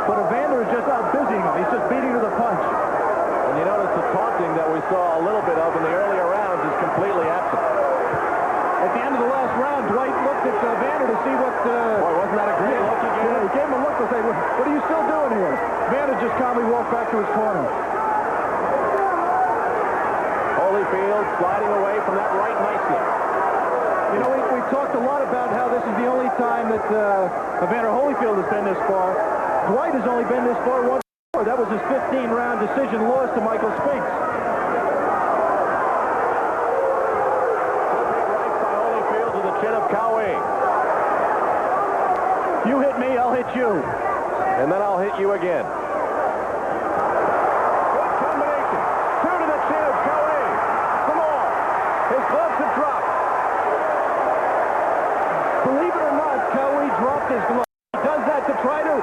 But Evander is just out busying him. He's just beating to the punch. And you notice the taunting that we saw a little bit of in the earlier rounds is completely absent. At the end of the last round, Dwight looked at Evander to see what... Boy, wasn't that a great look he gave? Yeah, he gave him a look to say, what are you still doing here? Evander just calmly walked back to his corner. Holyfield sliding away from that right nicely. You know, we've talked a lot about how this is the only time that Evander Holyfield has been this far. Dwight has only been this far once before. That was his 15-round decision loss to Michael Spinks. Chin of Qawi. You hit me, I'll hit you. And then I'll hit you again. Good combination. 2 to the chin of Qawi. Some more. His gloves have dropped. Believe it or not, Qawi dropped his glove. He does that to try to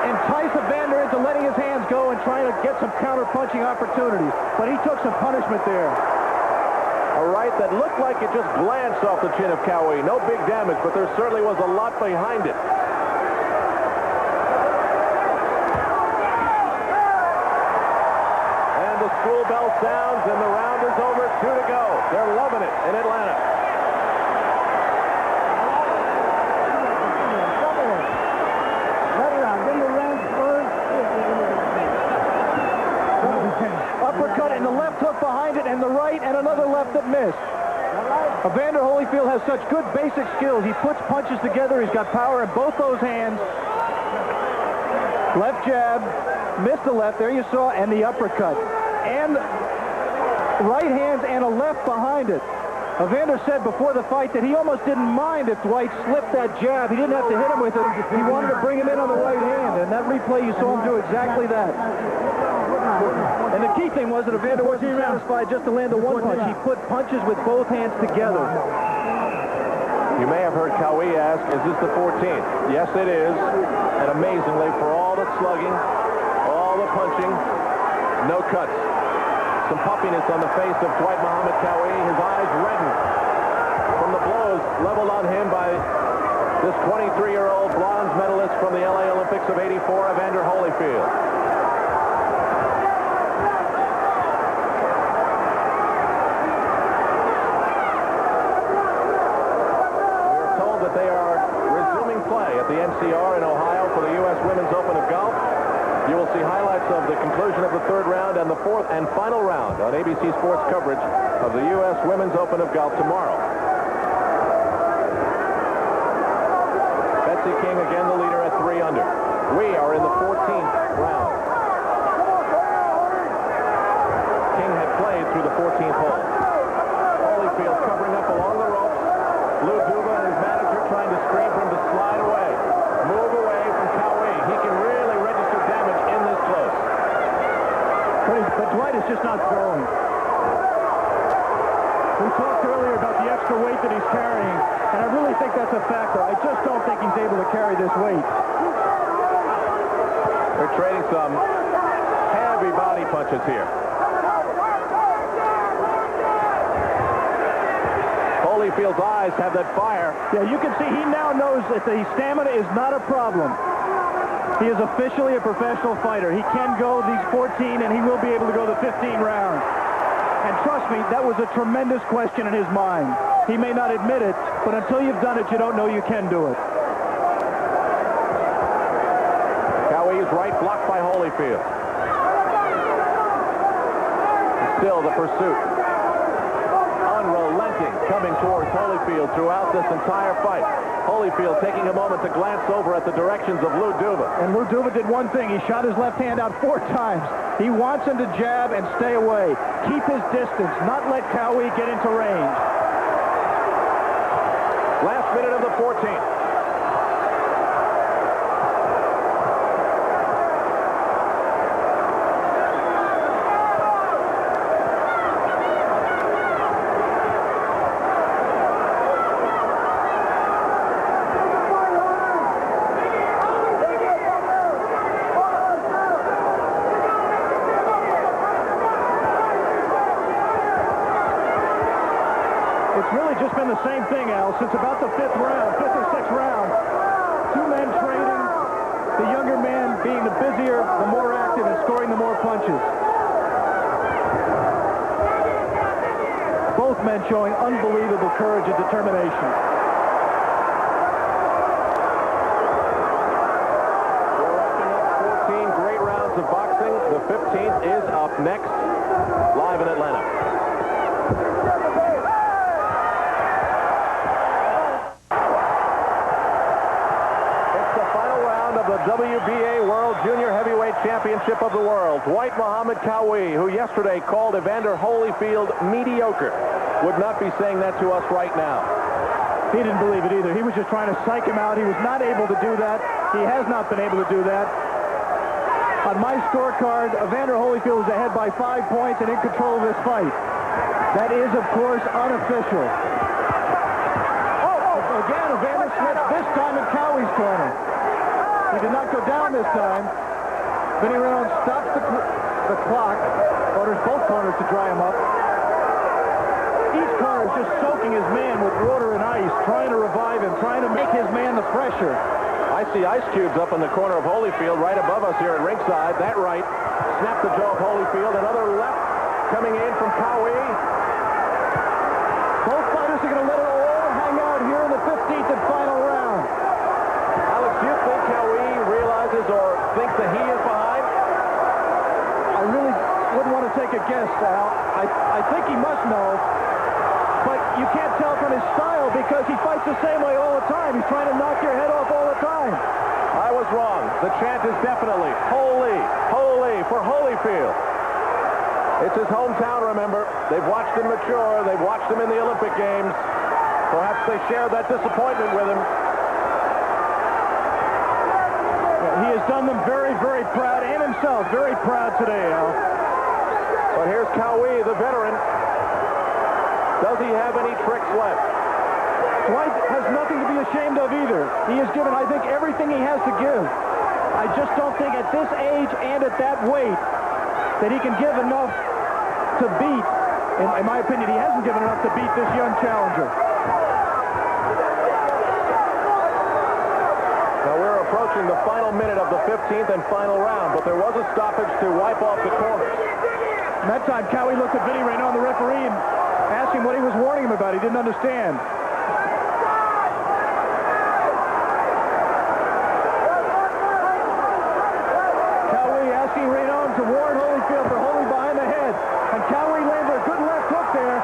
entice Evander into letting his hands go and trying to get some counter-punching opportunities. But he took some punishment there. A right that looked like it just glanced off the chin of Qawi. No big damage, but there certainly was a lot behind it. And the school bell sounds, and the round is over. 2 to go. They're loving it in Atlanta. Uppercut and the left hook behind it, and the right, and another left that missed. Evander Holyfield has such good basic skills. He puts punches together. He's got power in both those hands. Left jab, missed the left, there you saw, and the uppercut. And right hands and a left behind it. Evander said before the fight that he almost didn't mind if Dwight slipped that jab. He didn't have to hit him with it. He wanted to bring him in on the right hand. And that replay, you saw him do exactly that. And the key thing was that Evander wasn't satisfied just to land the one punch. He put punches with both hands together. You may have heard Qawi ask, is this the 14th? Yes, it is. And amazingly, for all the slugging, all the punching, no cuts. Some puffiness on the face of Dwight Muhammad Qawi. His eyes reddened from the blows leveled on him by this 23-year-old bronze medalist from the LA Olympics of '84, Evander Holyfield. We're told that they are resuming play at the NCR in Ohio for the U.S. Women's Open of Golf. You will see highlights of the conclusion of the third round and the fourth and final round on ABC Sports coverage of the U.S. Women's Open of Golf tomorrow. Betsy King again the leader at 3 under. We are in the 14th round. King had played through the 14th hole. Holyfield covering up along the ropes. Lou Duva and his manager trying to screen for him to slide away. Move away from Qawi. He can really register damage in this close. But Dwight is just not throwing. We talked earlier about the extra weight that he's carrying, and I really think that's a factor. I just don't think he's able to carry this weight. They're trading some heavy body punches here. Holyfield's eyes have that fire. Yeah, you can see he now knows that the stamina is not a problem. He is officially a professional fighter. He can go these 14, and he will be able to go the 15 rounds. And trust me, that was a tremendous question in his mind. He may not admit it, but until you've done it, you don't know you can do it. Qawi's right blocked by Holyfield. Still the pursuit. Unrelenting coming towards Holyfield throughout this entire fight. Holyfield taking a moment to glance over at the directions of Lou Duva. And Lou Duva did one thing. He shot his left hand out 4 times. He wants him to jab and stay away. Keep his distance, not let Qawi get into range. Last minute of the 14th. Just been the same thing, Al, since about the 5th round, 5th or 6th round. 2 men trading, the younger man being the busier, the more active, and scoring the more punches. Both men showing unbelievable courage and determination. We're wrapping up 14 great rounds of boxing. The 15th is up next, live in Atlanta. WBA World Junior Heavyweight Championship of the World. Dwight Muhammad Qawi, who yesterday called Evander Holyfield mediocre, would not be saying that to us right now. He didn't believe it either. He was just trying to psych him out. He was not able to do that. He has not been able to do that. On my scorecard, Evander Holyfield is ahead by 5 points and in control of this fight. That is, of course, unofficial. Oh, again, Evander slipped this time in Qawi's corner. He did not go down this time. Vinny Reynolds stops the clock, orders both corners to dry him up. Each corner is just soaking his man with water and ice, trying to revive him, trying to make his man the pressure. I see ice cubes up in the corner of Holyfield right above us here at ringside. That right snapped the jaw of Holyfield. Another left coming in from Qawi. Both fighters are going to let it all hang out here in the 15th and final round. Alex, do you think Qawi realizes or thinks that he is behind? I really wouldn't want to take a guess, Al. I think he must know, but you can't tell from his style because he fights the same way all the time. He's trying to knock your head off all the time. I was wrong. The chant is definitely holy, holy for Holyfield. It's his hometown, remember. They've watched him mature. They've watched him in the Olympic Games. Perhaps they share that disappointment with him. Yeah, he has done them very, very proud, and himself very proud today, Al. But here's Qawi, the veteran. Does he have any tricks left? Dwight has nothing to be ashamed of either. He has given, I think, everything he has to give. I just don't think at this age and at that weight that he can give enough to beat. In my opinion, he hasn't given enough to beat this young challenger. Now we're approaching the final minute of the 15th and final round, but there was a stoppage to wipe off the corners. And that time, Qawi looked at Vinny Raynon, the referee, and asked him what he was warning him about. He didn't understand. Qawi asking Raynon to warn Holyfield for holding behind the head. And Qawi landed a good left hook there.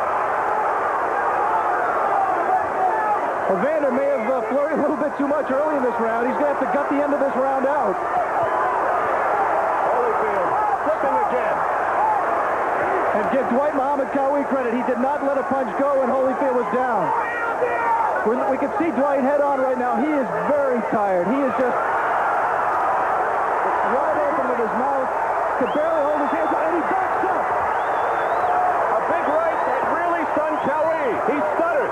Evander may have flirted a little bit too much early in this round. He's going to have to gut the end of this round out. Holyfield flipping again. And give Dwight Muhammad Qawi credit. He did not let a punch go when Holyfield was down. We can see Dwight head on right now. He is very tired. He is just wide open with his mouth. Could barely hold his hands up, and he backs up. A big right that really stunned Qawi. He stuttered.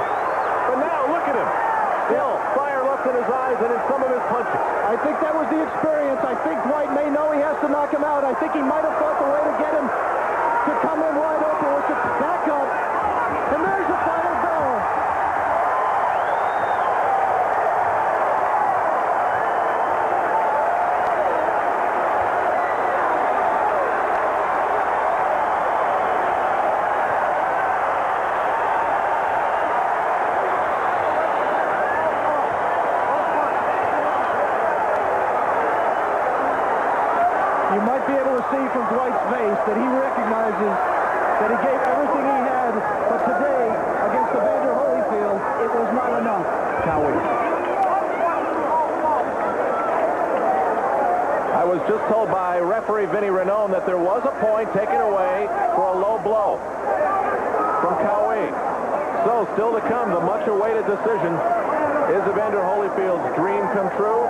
But now, look at him. Still, fire left in his eyes and in some of his punches. I think that was the experience. I think Dwight may know he has to knock him out. I think he might have thought the way to get him to come in wide open was to back up. And there's the final bell. You might be able to see from Dwight's face that he recognizes that he gave everything he had, but today, against Evander Holyfield, it was not enough. Qawi. I was just told by referee Vinny Raynon that there was a point taken away for a low blow from Qawi. So, still to come, the much-awaited decision. Is Evander Holyfield's dream come true?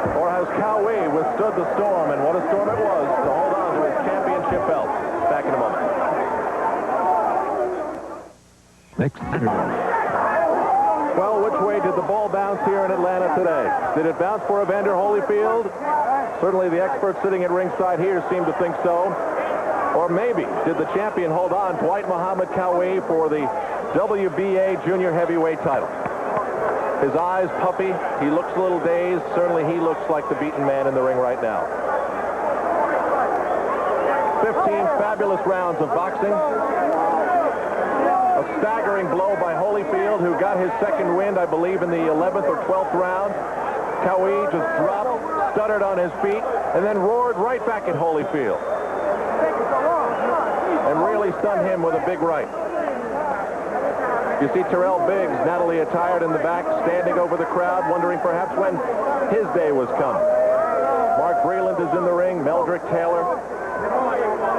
Or has Qawi withstood the storm, and what a storm it was, to hold on to his championship belt? Back in a moment. Next Saturday. Well, which way did the ball bounce here in Atlanta today? Did it bounce for Evander Holyfield? Certainly the experts sitting at ringside here seem to think so. Or maybe did the champion hold on, Dwight Muhammad Qawi, for the WBA junior heavyweight title? His eyes puffy. He looks a little dazed. Certainly he looks like the beaten man in the ring right now. 15 fabulous rounds of boxing. A staggering blow by Holyfield, who got his second wind, I believe, in the 11th or 12th round. Qawi just dropped, stuttered on his feet, and then roared right back at Holyfield. And really stunned him with a big right. You see Terrell Biggs, Natalie attired in the back, standing over the crowd, wondering perhaps when his day was come. Mark Breland is in the ring, Meldrick Taylor.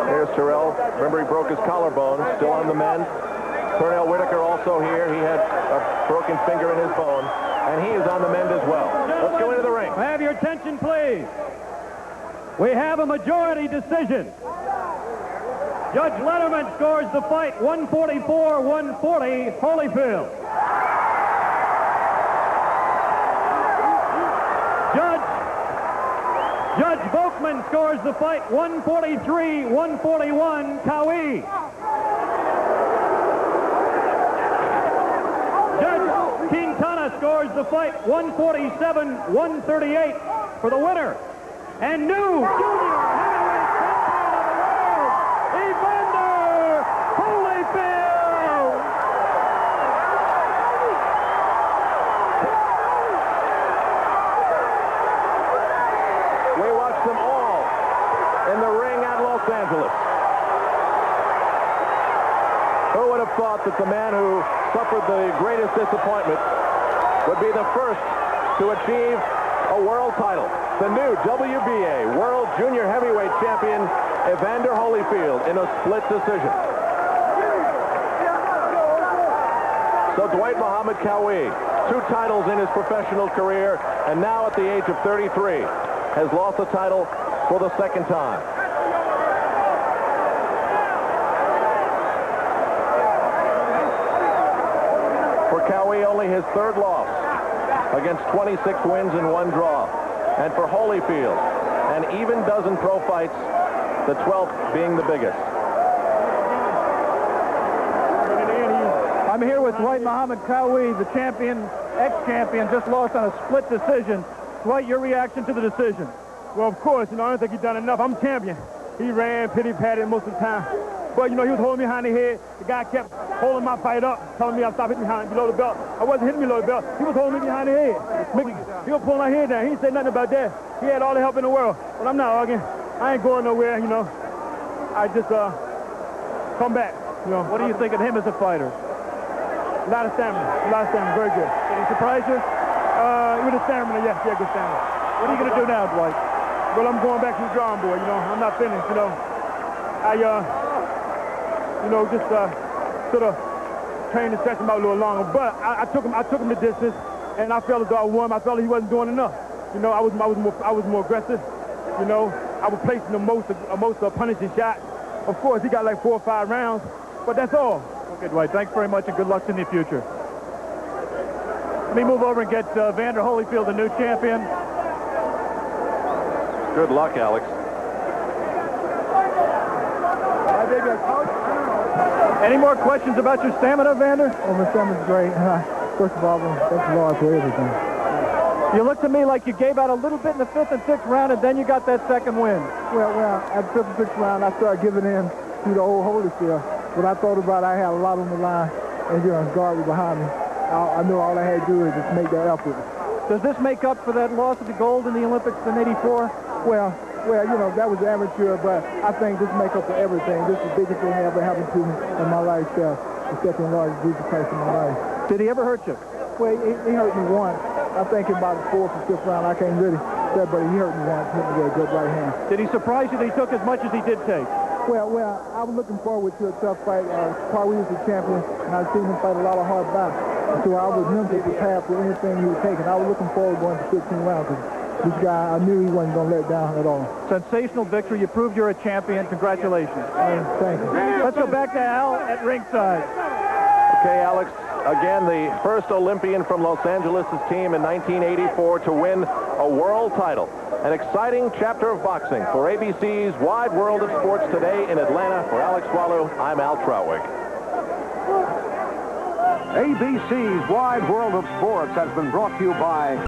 Here's Terrell. Remember, he broke his collarbone, still on the mend. Cornell Whitaker also here. He had a broken finger in his bone, and he is on the mend as well. Let's go into the ring. Have your attention, please. We have a majority decision. Judge Letterman scores the fight 144-140, Holyfield. Judge Volkman scores the fight 143-141, Qawi. Judge Quintana scores the fight 147-138 for the winner. And new junior heavyweight champion of the world, Evander Holyfield. We watched them all in the ring at Los Angeles. Who would have thought that the man who suffered the greatest disappointment would be the first to achieve a world title. The new WBA World Junior Heavyweight Champion, Evander Holyfield, in a split decision. So Dwight Muhammad Qawi, 2 titles in his professional career, and now at the age of 33, has lost the title for the 2nd time. For Qawi, only his 3rd loss against 26 wins and 1 draw. And for Holyfield, an even dozen pro fights, the 12th being the biggest. I'm here with Dwight Muhammad Qawi, the champion, ex-champion, just lost on a split decision. Dwight, your reaction to the decision? Well, of course, I don't think he's done enough. I'm champion. He ran, pity-patted most of the time. But, he was holding me behind the head. The guy kept holding my fight up, telling me I'll stop hitting me below the belt. I wasn't hitting me below the belt. He was holding me behind the head. He was pulling my head down. He didn't say nothing about that. He had all the help in the world. But I'm not arguing. I ain't going nowhere, I just come back, What do you think of him as a fighter? A lot of stamina, very good. Did he surprise you? With the stamina, yes, good stamina. What are you going to do now, Dwight? Well, I'm going back to the drawing board, I'm not finished, just sort of trained and stretched him out a little longer. But I took him the distance, and I felt as though I won. I felt he wasn't doing enough. I was more aggressive. I was placing the most punishing shot. Of course, he got like 4 or 5 rounds, but that's all. Okay, Dwight, thanks very much, and good luck in the future. Let me move over and get Evander Holyfield, the new champion. Good luck, Alex. Any more questions about your stamina, Evander? Oh, my stamina's great. First of all, thank the Lord for everything. You look to me like you gave out a little bit in the 5th and 6th round, and then you got that 2nd win. Well, at the 5th and 6th round, I started giving in to the old Holyfield. But I thought about I had a lot on the line, and guard was behind me. I knew all I had to do is just make that effort. Does this make up for that loss of the gold in the Olympics in '84? Well, that was amateur, but I think this make up for everything. This is the biggest thing that ever happened to me in my life, the 2nd largest Jesus Christ in my life. Did he ever hurt you? Well, he hurt me once. I think in about the 4th or 5th round, I can't really say, but he hurt me once, hit me with a good right hand. Did he surprise you that he took as much as he did take? Well, I was looking forward to a tough fight. Qawi was the champion, and I've seen him fight a lot of hard bouts. So I was mentally prepared for anything he was taking. I was looking forward going to 15 rounds. This guy, I knew he wasn't going to let down at all. Sensational victory. You proved you're a champion. Congratulations. Thank you. Let's go back to Al at ringside. Okay, Alex, again, the first Olympian from Los Angeles' team in 1984 to win a world title. An exciting chapter of boxing for ABC's Wide World of Sports today in Atlanta. For Alex Swallow, I'm Al Trautwig. ABC's Wide World of Sports has been brought to you by